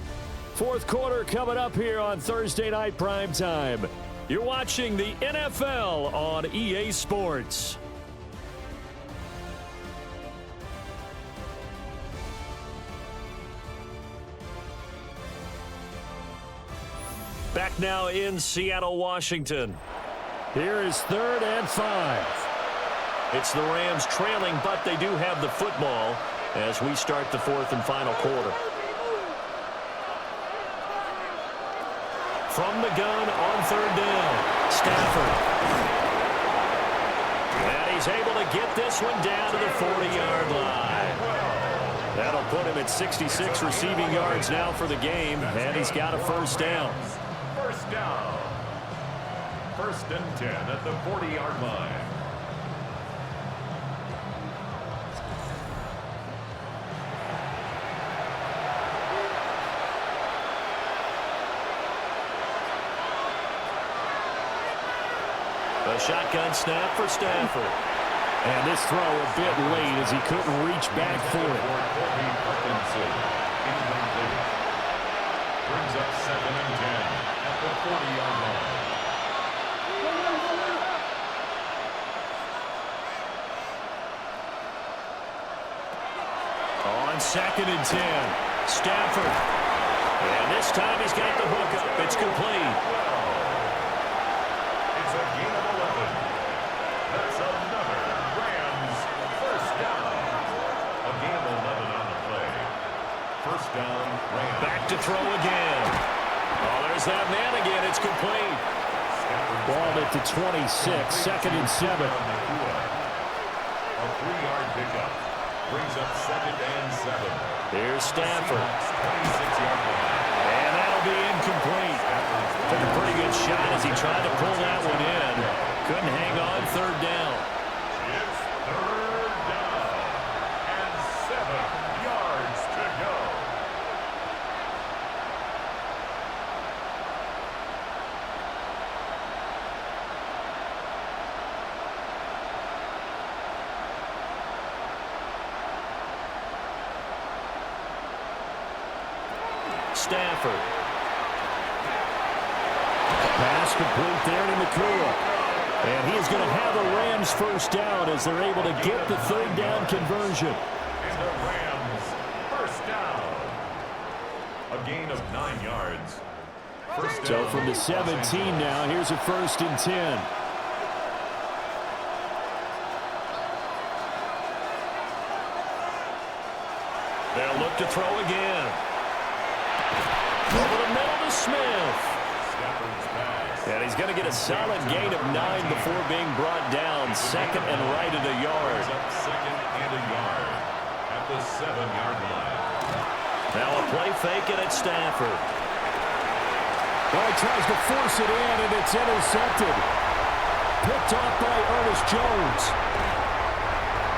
Fourth quarter coming up here on Thursday Night Primetime. You're watching the NFL on EA Sports. back now in Seattle, Washington. Here is 3rd and 5. It's the Rams trailing, but they do have the football as we start the 4th and final quarter. From the gun on 3rd down, Stafford. And he's able to get this one down to the 40-yard line. That'll put him at 66 receiving yards now for the game, and he's got a 1st down. 1st down. 1st and 10 at the 40-yard line. A shotgun snap for Stafford. And this throw a bit late as he couldn't reach back for it. Brings up 2nd and 10 at the 40-yard line. On 2nd and 10, Stafford. And this time he's got the hook up. It's complete. It's a gain of 11. That's another Rams 1st down. A gain of 11 on the play. 1st down, Rams. Back to throw again. Oh, there's that man again. It's complete. Ball at the 26, 2nd and 7. A 3-yard pickup. Brings up 2nd and 7. Here's Stafford. 26-yard line. And that'll be incomplete. Took a pretty good shot as he tried to pull that one in. Couldn't hang on 3rd down. It's 3rd down. And 7 yards to go. Stafford. Pass complete there to Nakua. And he is going to have a Rams 1st down as they're able to get the 3rd down conversion. And the Rams 1st down. A gain of 9 yards. 1st down. So from the 17 now, here's a 1st and 10. They'll look to throw again. Over the middle to Smith. And he's going to get a solid gain of 9 before being brought down. 2nd and right at a yard. Up 2nd and a yard at the 7-yard line. Now a play fake and it's Stafford. Well, he tries to force it in, and it's intercepted. Picked off by Ernest Jones.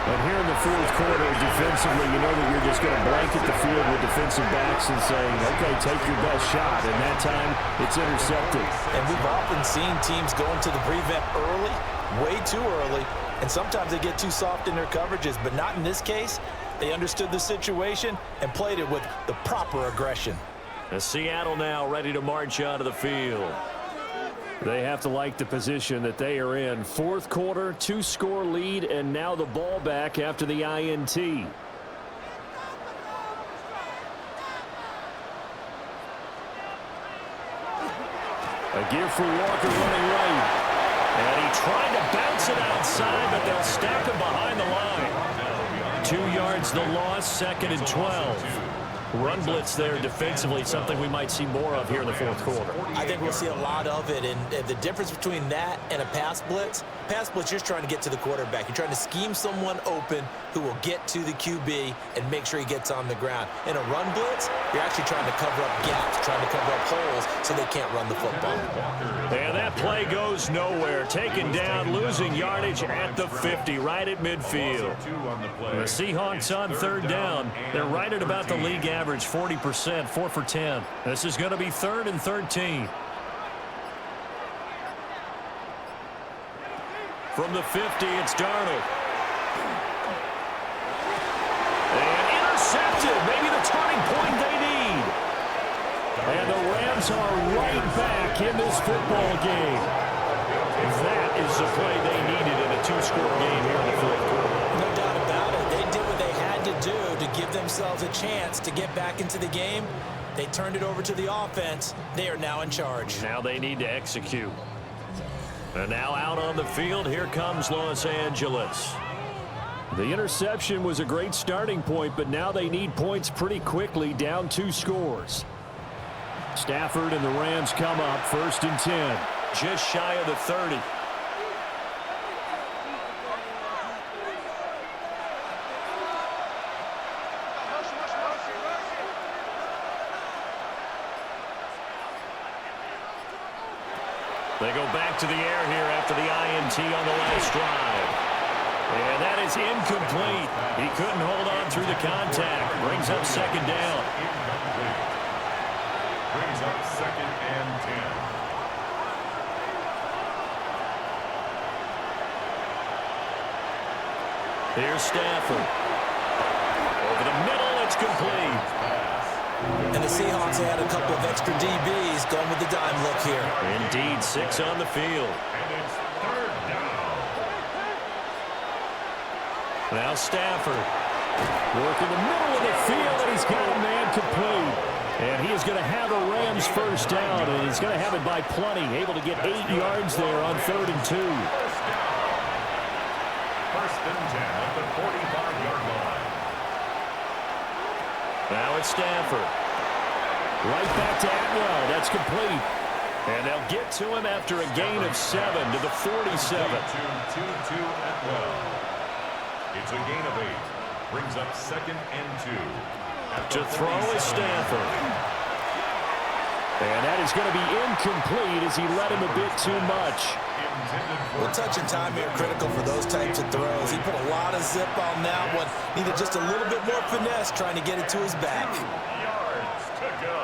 And here in the 4th quarter, defensively, you know that you're just going to blanket the field with defensive backs and saying, okay, take your best shot. And that time, it's intercepted. And we've often seen teams go into the prevent early, way too early, and sometimes they get too soft in their coverages, but not in this case. They understood the situation and played it with the proper aggression. And Seattle now ready to march onto the field. They have to like the position that they are in. 4th quarter, 2-score lead, and now the ball back after the INT. A give for Walker running right. And he tried to bounce it outside, but they'll stack him behind the line. 2 yards the loss, 2nd and 12. Run blitz there defensively, something we might see more of here in the 4th quarter. I think we'll see a lot of it, and the difference between that and a pass blitz, you're just trying to get to the quarterback. You're trying to scheme someone open who will get to the QB and make sure he gets on the ground. In a run blitz, you're actually trying to cover up gaps, trying to cover up holes so they can't run the football. And that play goes nowhere. Taken down, losing yardage at the 50, right at midfield. The Seahawks on 3rd down. They're right at about the league average, 40%, 4 for 10. This is going to be 3rd and 13. From the 50, it's Darnold. And intercepted. Maybe the turning point they need. And the Rams are right back in this football game. That is the play they needed in a 2-score game here in the 4th quarter. No doubt about it. They did what they had to do to give themselves a chance to get back into the game. They turned it over to the offense. They are now in charge. Now they need to execute. And now out on the field, here comes Los Angeles. The interception was a great starting point, but now they need points pretty quickly, down 2 scores. Stafford and the Rams come up, 1st and 10. Just shy of the 30. They go back to the air here after the INT on the last drive. And that is incomplete. He couldn't hold on through the contact. Brings up 2nd down. Incomplete. Brings up 2nd and 10. Here's Stafford. Over the middle, it's complete. And the Seahawks had a couple of extra DBs going with the dime look here. Indeed, 6 on the field. And it's 3rd down. Now Stafford. Working the middle of the field, and he's got a man complete. And he is going to have a Rams 1st down, and he's going to have it by plenty. Able to get 8 yards there on 3rd and 2. 1st down. 1st and 10 at the 45-yard line. Now it's Stafford. Right back to Atwell. That's complete. And they'll get to him after a gain of 7 to the 47. 2-2 Atwell. It's a gain of 8. Brings up 2nd and 2. To throw is Stafford. And that is going to be incomplete as he led him a bit too much. Well, touch and time here critical for those types of throws. He put a lot of zip on that one. Needed just a little bit more finesse trying to get it to his back. Yards to go.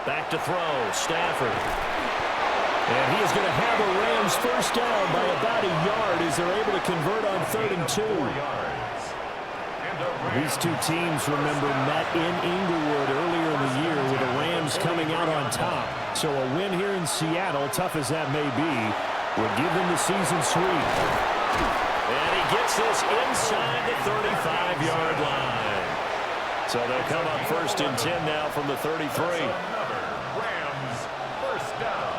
Back to throw, Stafford. And he is going to have a Rams 1st down by about a yard as they're able to convert on 3rd and 2. These two teams, remember, met in Inglewood earlier in the year with the Rams coming out on top. So a win here in Seattle, tough as that may be, would give them the season sweep. And he gets this inside the 35-yard line. So they'll come up 1st and 10 now from the 33. Rams 1st down.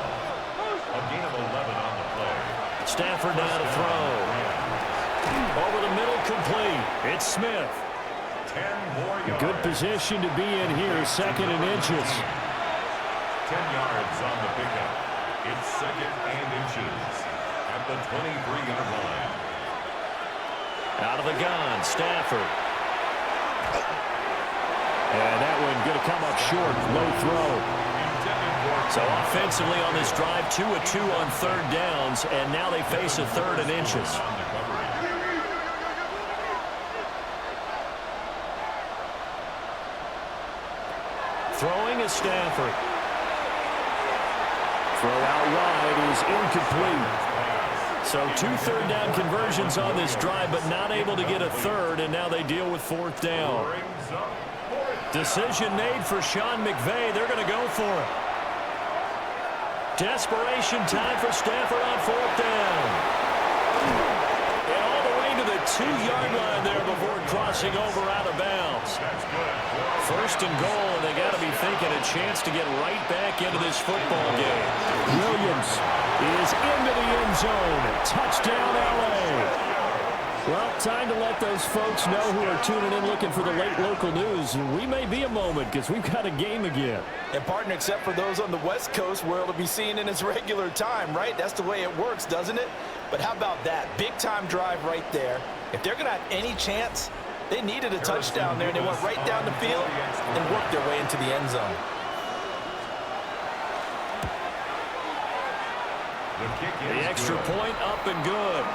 A gain of 11 on the play. Stafford now to throw. Over the middle, complete. It's Smith. 10 more yards. Good position to be in here, 2nd and inches. 10 yards on the pickup. It's 2nd and inches at the 23-yard line. Out of the gun, Stafford. And that one going to come up short, low throw. So offensively on this drive, 2 of 2 on 3rd downs, and now they face a 3rd and inches. Throwing is Stafford. Throw out wide is incomplete. So 2 3rd down conversions on this drive, but not able to get a 3rd, and now they deal with 4th down. Decision made for Sean McVay. They're going to go for it. Desperation time for Stafford on 4th down. And all the way to the 2-yard line there before crossing over out of bounds. 1st and goal, and they got to be thinking a chance to get right back into this football game. Williams is into the end zone. Touchdown, LA. Well, time to let those folks know who are tuning in looking for the late local news. We may be a moment because we've got a game again. And partner, except for those on the West Coast where it'll be seen in its regular time, right? That's the way it works, doesn't it? But how about that? Big-time drive right there. If they're going to have any chance, they needed a touchdown there. They went right down the field and worked their way into the end zone. The extra point up and good.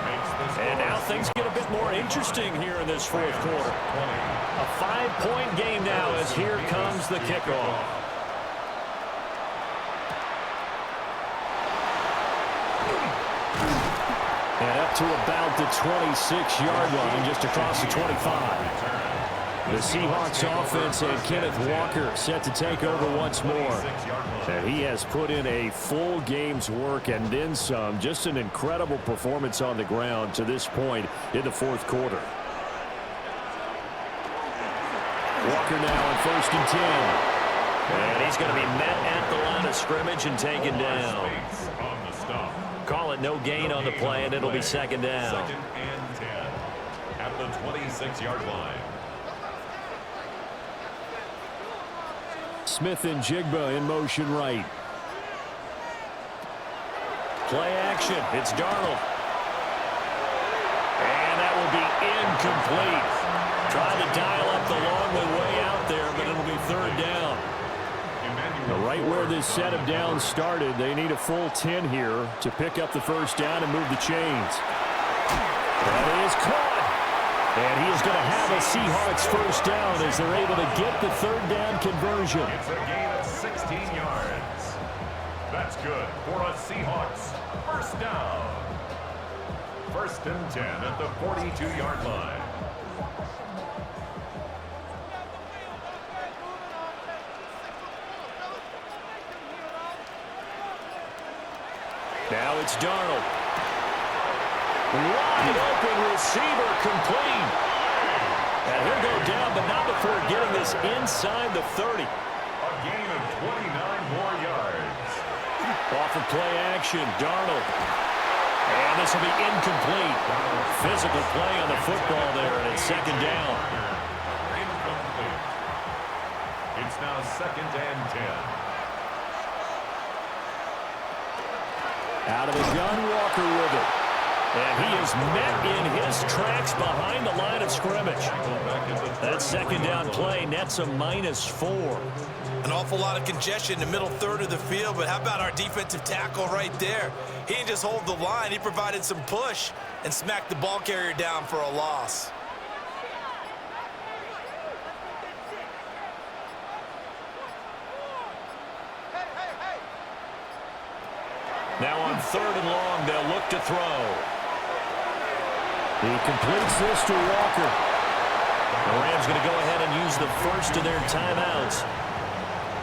And now things get a bit more interesting here in this 4th quarter. A 5-point game now as here comes the kickoff. And up to about the 26-yard line, just across the 25. The Seahawks offense and Kenneth Walker set to take over once more. And he has put in a full game's work and then some. Just an incredible performance on the ground to this point in the fourth quarter. Walker now on 1st and 10. And he's going to be met at the line of scrimmage and taken down. Call it no gain on the play, and it'll be 2nd down. 2nd and 10 at the 26-yard line. Smith-Njigba in motion right. Play action. It's Darnold. And that will be incomplete. Trying to dial up the long way out there, but it'll be 3rd down. Right where this set of downs started, they need a full 10 here to pick up the 1st down and move the chains. That is caught. And he is going to have a Seahawks 1st down as they're able to get the 3rd down conversion. It's a gain of 16 yards. That's good for a Seahawks 1st down. 1st and 10 at the 42-yard line. Now it's Darnold. Wide open receiver complete. And he'll go down, but not before getting this inside the 30. A gain of 29 more yards. Off of play action, Darnold. And this will be incomplete. Physical play on the football there, and it's 2nd down. Incomplete. It's now 2nd and 10. Out of the gun, Walker with it. And he is met in his tracks behind the line of scrimmage. That 2nd down play nets a -4. An awful lot of congestion in the middle 3rd of the field, but how about our defensive tackle right there? He didn't just hold the line. He provided some push and smacked the ball carrier down for a loss. Now on 3rd and long, they'll look to throw. He completes this to Walker. The Rams going to go ahead and use the first of their timeouts.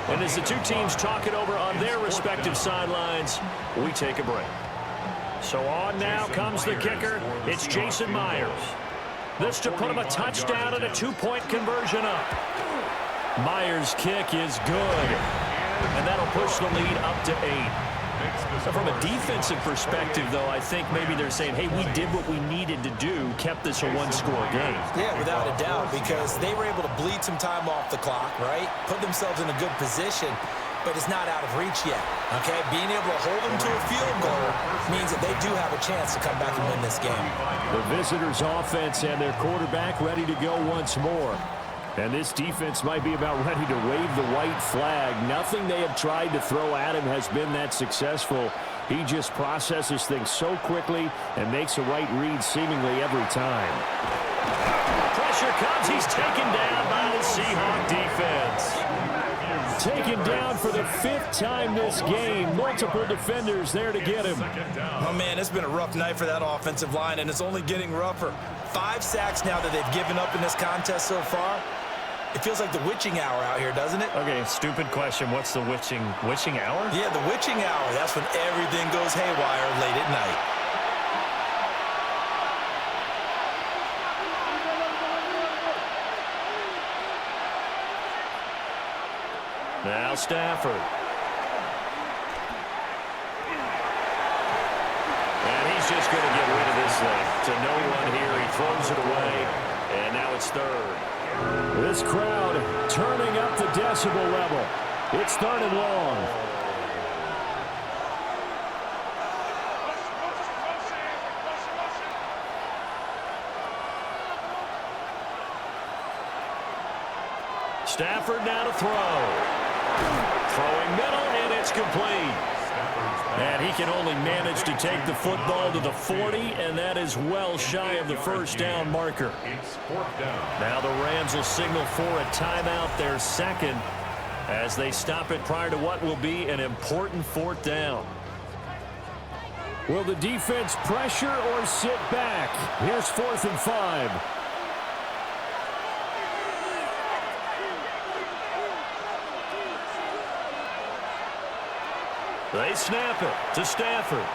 And as the two teams talk it over on their respective sidelines, we take a break. So on now comes the kicker. It's Jason Myers. This to put him a touchdown and a 2-point conversion up. Myers' kick is good. And that'll push the lead up to 8. So from a defensive perspective, though, I think maybe they're saying, hey, we did what we needed to do, kept this a 1-score game. Yeah, without a doubt, because they were able to bleed some time off the clock, right? Put themselves in a good position, but it's not out of reach yet, okay? Being able to hold them to a field goal means that they do have a chance to come back and win this game. The visitors' offense and their quarterback ready to go once more. And this defense might be about ready to wave the white flag. Nothing they have tried to throw at him has been that successful. He just processes things so quickly and makes a right read seemingly every time. Pressure comes. He's taken down by the Seahawks defense. Taken down for the 5th time this game. Multiple defenders there to get him. Oh, man, it's been a rough night for that offensive line, and it's only getting rougher. 5 sacks now that they've given up in this contest so far. It feels like the witching hour out here, doesn't it? Okay, stupid question. What's the witching hour? Yeah, the witching hour. That's when everything goes haywire late at night. Now Stafford. And he's just going to get rid of this thing. To no one here. He throws it away. And now it's 3rd. This crowd turning up the decibel level. It's 3rd and long. Stafford now to throw. Throwing middle, and it's complete. And he can only manage to take the football to the 40, and that is well shy of the 1st down marker. It's 4th down. Now the Rams will signal for a timeout, their 2nd, as they stop it prior to what will be an important 4th down. Will the defense pressure or sit back? Here's 4th and 5. They snap it to Stafford.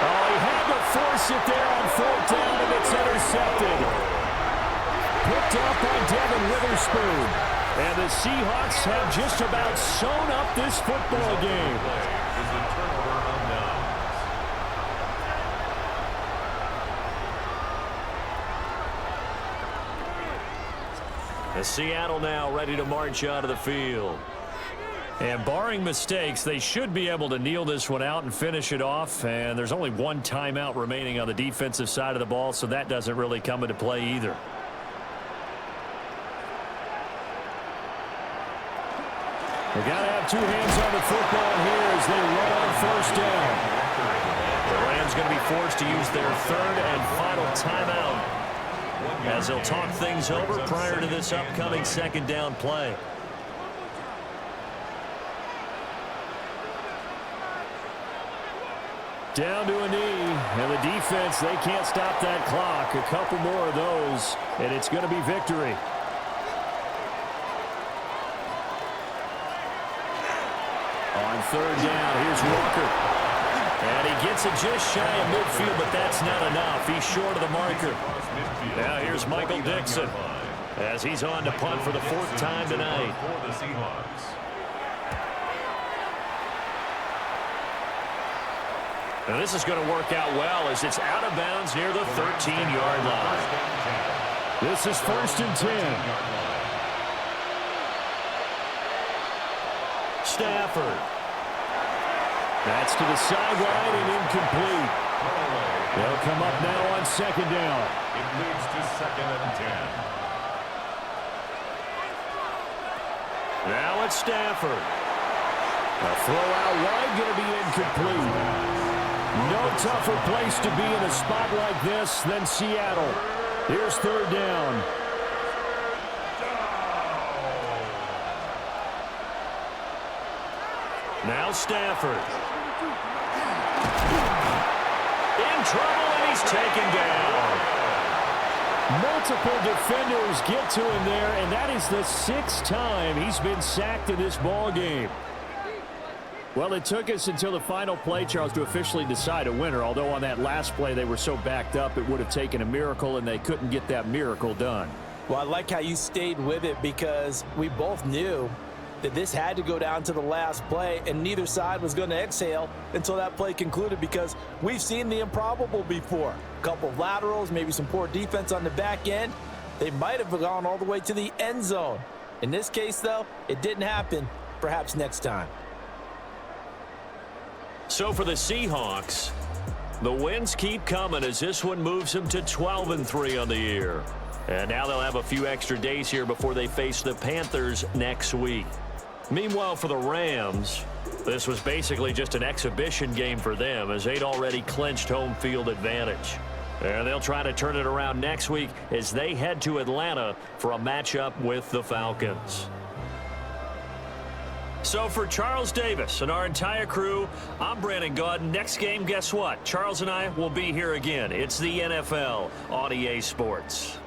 Oh, he had to force it there on 4th down, and it's intercepted. Picked up by Devin Witherspoon. And the Seahawks have just about sewn up this football game. The Seattle now ready to march out of the field. And barring mistakes, they should be able to kneel this one out and finish it off. And there's only one timeout remaining on the defensive side of the ball, so that doesn't really come into play either. They got to have two hands on the football here as they run on 1st down. The Rams going to be forced to use their 3rd and final timeout as they'll talk things over prior to this upcoming 2nd down play. Down to a knee, and the defense, they can't stop that clock. A couple more of those, and it's going to be victory. On 3rd down, here's Walker. And he gets it just shy of midfield, but that's not enough. He's short of the marker. Now here's Michael Dixon as he's on to punt for the 4th time tonight. And this is going to work out well as it's out of bounds near the 13-yard line. This is 1st and 10. Stafford. That's to the sideline and incomplete. They'll come up now on 2nd down. It leads to 2nd and 10. Now it's Stafford. A throw out wide going to be incomplete. No tougher place to be in a spot like this than Seattle. Here's 3rd down. Now Stafford. In trouble, and he's taken down. Multiple defenders get to him there, and that is the 6th time he's been sacked in this ball game. Well, it took us until the final play, Charles, to officially decide a winner, although on that last play they were so backed up it would have taken a miracle, and they couldn't get that miracle done. Well, I like how you stayed with it because we both knew that this had to go down to the last play, and neither side was going to exhale until that play concluded because we've seen the improbable before. A couple of laterals, maybe some poor defense on the back end. They might have gone all the way to the end zone. In this case, though, it didn't happen. Perhaps next time. So for the Seahawks, the wins keep coming as this one moves them to 12-3 on the year. And now they'll have a few extra days here before they face the Panthers next week. Meanwhile, for the Rams, this was basically just an exhibition game for them as they'd already clinched home field advantage. And they'll try to turn it around next week as they head to Atlanta for a matchup with the Falcons. So for Charles Davis and our entire crew, I'm Brandon Gaudin. Next game, guess what? Charles and I will be here again. It's the NFL on EA Sports.